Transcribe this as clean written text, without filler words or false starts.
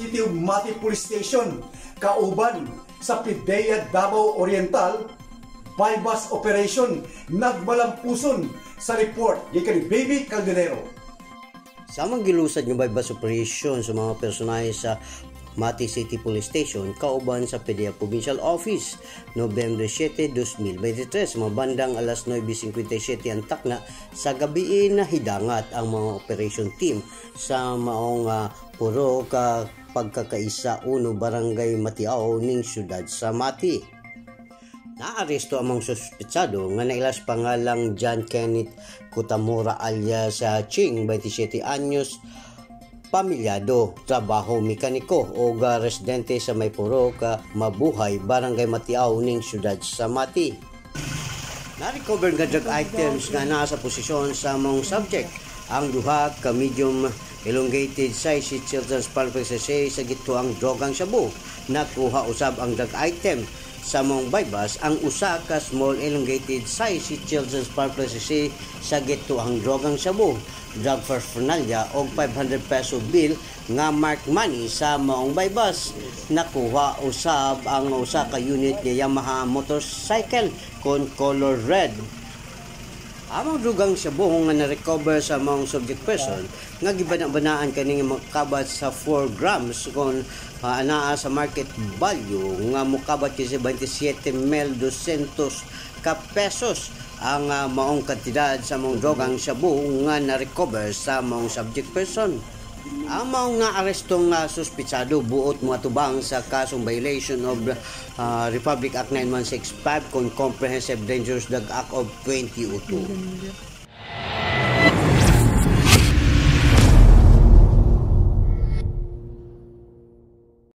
City of Mati Police Station kauban sa PIDEA Davao Oriental bypass operation nagmalampuson sa report gikan ni Baby Calderero. Samang gilusad ng bypass operation sa mga personahe sa Mati City Police Station kauban sa PIDEA Provincial Office Nobyembre 7, 2023 mga bandang alas 9:57 ang takna sa gabi na hidangat ang mga operation team sa maong puro ka pagkakaisa uno barangay Matiao ning syudad sa Mati. Naaresto ang mga suspetsado nga nailas pangalang John Kenneth Kutamura alias Ching, 27 anyos, pamilyado, trabaho mekaniko o residente sa Maypuro ka Mabuhay, barangay Matiao ning syudad sa Mati. Na-recover nga drug items nga nasa posisyon sa mong subject ang duha ka medium elongated size children's pulpy sa gituang drogang shabu. Nakuha usab ang drug item sa mong bypass ang usa ka small elongated size children's pulpy sa gituang drogang shabu. Drug paraphernalia o 500 peso bill nga mark money sa maong bypass. Nakuha usab ang usa ka unit ni Yamaha motorcycle kon color red. Amang dugang shabu nga na-recover sa maong subject person nga gibana-banaan kaning makabat sa 4 grams kon anaa sa market value nga mukabat kasi 27,200 ka pesos ang maong kantidad sa maong drogang shabu nga na-recover sa maong subject person. Ang maong naarestong suspitsado buot mga tubang sa kasong violation of Republic Act 9165 kon Comprehensive Dangerous Drug Act of 2002.